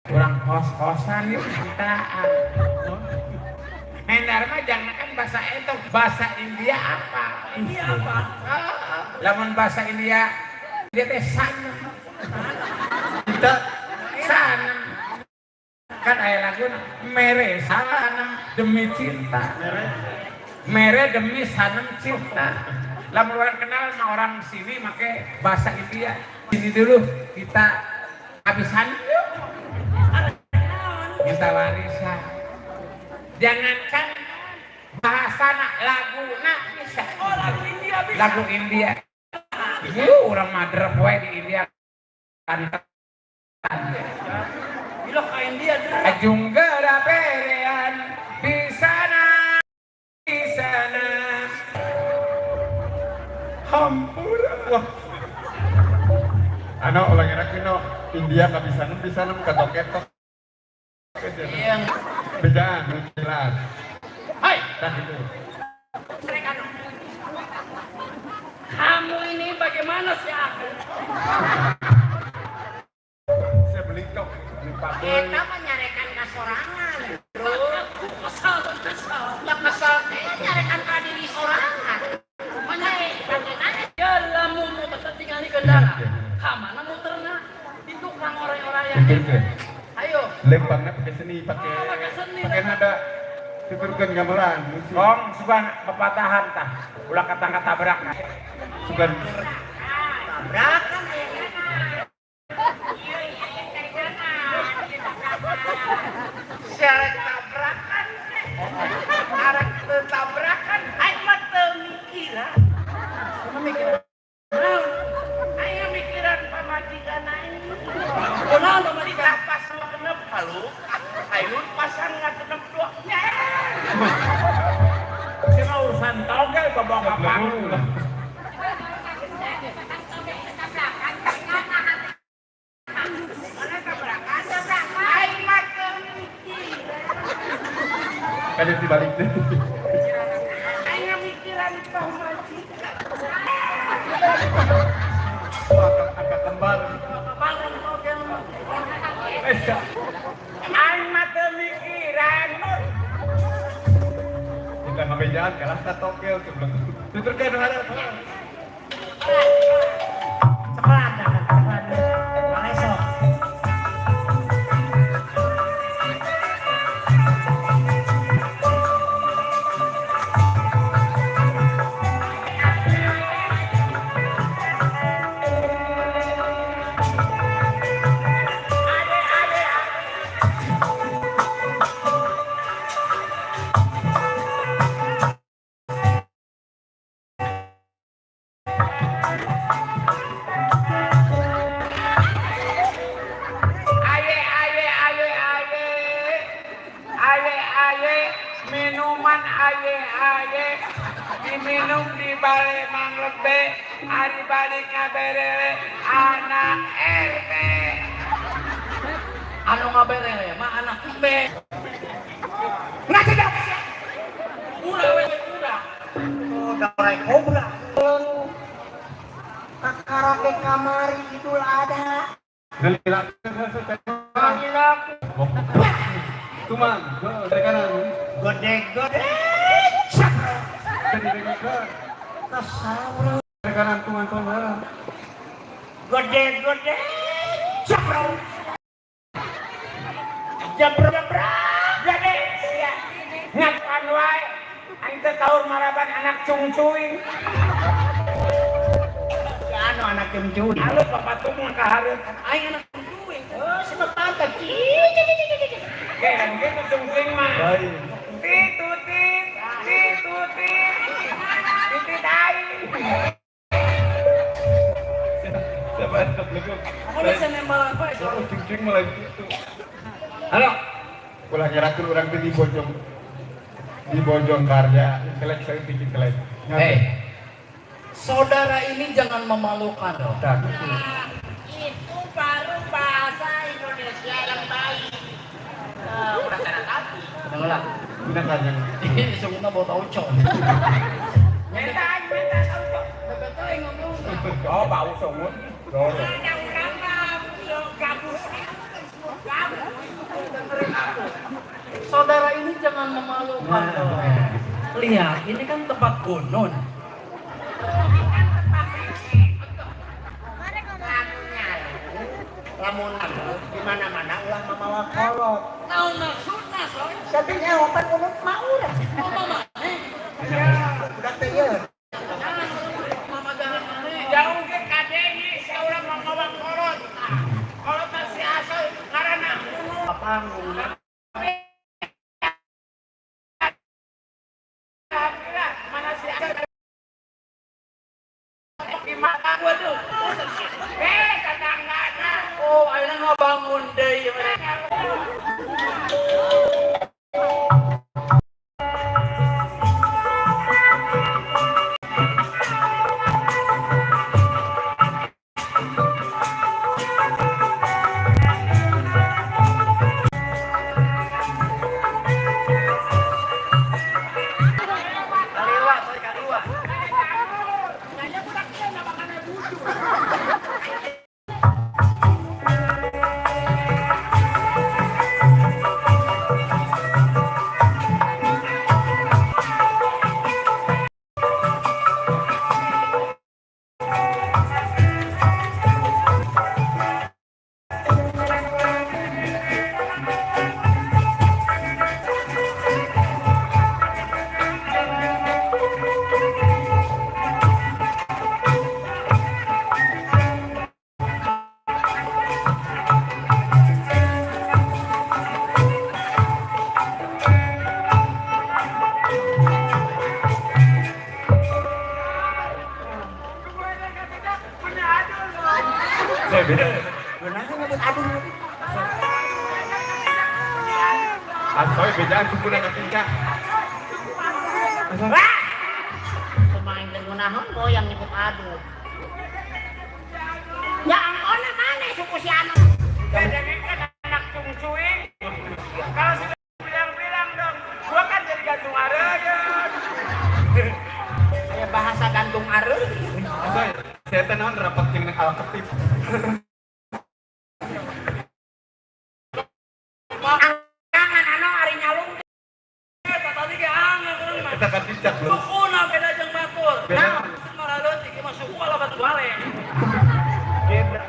kurang kos-kosan yuk kita. Endar mah jangan kan bahasa itu, bahasa India apa? India apa? Lamun bahasa India dia teh sana. Kita sana. Kan aya laguna mere sana demi cinta. Mere demi sanam cinta. Lamun orang kenal sama orang sini make bahasa India. Sini dulu kita habisan yuk. Minta warisan. Jangankan bahasana laguna bisa. Oh, lagu India bisa. Lagu India. Orang madrep we di India kan. Bila ke India dulu. Ajunggara perean di sana. Hampura. Wah. Ano ulang enak no India bisa katoketok. Iya. Bejaan jelas. Hai, Dah itu. kamu ini bagaimana sih aku? Saya beli tok di Papua. Kita menyarekan kasorangan. Kesal. Lah kesal teh nyarekan ka diri sorangan. Menyae bagaimana? Ya lamun mau tetap tinggal di kendara. Kamana muterna? Itu kang orang-orang yang Itu. ayo. Lempangnya pakai seni, pakai nada. Tuturkan gamelan musik. Kong sugan pepatahan tah. Ulah kata tabrak. Sugan Tabrakan aya. Syarat tabrakan. Syarat tabrakan. Aing mah teu mikiran. Aya mikiran pamajikan aing. Kenal sama Di dia. pas genep halu. Ayeuna pasang ngagenep dua. Si mah urusan togel bawa kapang. Aing mah teu mikiran. kan itu balik deh. Aing mikiran pamajikan. Agak kembal. Bangun mobil. Aing mah teu mikiran. Kita ngabejaan kalah katokel sebelum. Tuturkan harap. Sekolah dah, sekolah dulu. Malesok. Minuman aye diminum di bale manglebe ari balik ngaberele anak RT Anu ngaberele mah anak be. ngajedak Udah we udah. Udah kobra. Kakarake kamari itu ada. Gelila. Gilak. Tuman, dari kanan. Gede-gede. Dari kanan. Kasaura. Dari kanan tuman. Gede-gede. Capro. Jabra. gede sia ngakan wae aing teh taur maraban anak cungcuing Anu anak cemcuri. alus papatung mah kahareup Aing anak duit. Oh, si bapak kecil. kayak gitu cungcuing mah Baik. titutit titit aing Siapa yang terlekuk? Aku bisa nembal apa itu? Oh, cing mulai gitu. halo Ulah nyerakin orang tuh di bojong karya. Kelek saya bikin kelek. Saudara ini jangan memalukan. Udah gitu. Itu baru bahasa Indonesia yang baik. Udah kanan kaki. Dengarlah. Kita tanya. Ini disebutnya bau tauco. minta tahu kok Betul yang ngomong. oh bau sungut Dorong. Ada orang gabus. Gabus. jangan memalukan dong. Lihat, ini kan tempat gunung. Lamun di mana-mana ulah mamawa kolot. Naon maksudna, Soy? Sabinya opan unut mah udah. Oh, mama, Udah teh ye. mama jangan aneh. Jauh ke kadehi seorang mamawa kolot. Kolot masih asal karena Papangun. mana si asal di mata Waduh. kadang-kadang Oh, ayeuna ngabangun deui mereka. Kaliwa, Soy, kaliwa. Saya beda. Benar nyebut aduh. Asoy bedaan suku dengan tingkah. Pemain tengunahon goyang nyebut aduh. Ya ampun mana suku si anak. kan anak cungcuing. Kalau sudah bilang-bilang dong, gua kan jadi gantung areun. Ya bahasa gantung areuy. Asoy, saya teh naon rapat jeung Alketip. Jangan anu ari nyalung. Eta tadi ge angeuh. Kita kan dicak belum. Sukuna beda jeung batur. Beda. Nah, maraleutik mah suku ala batu ale. Beda.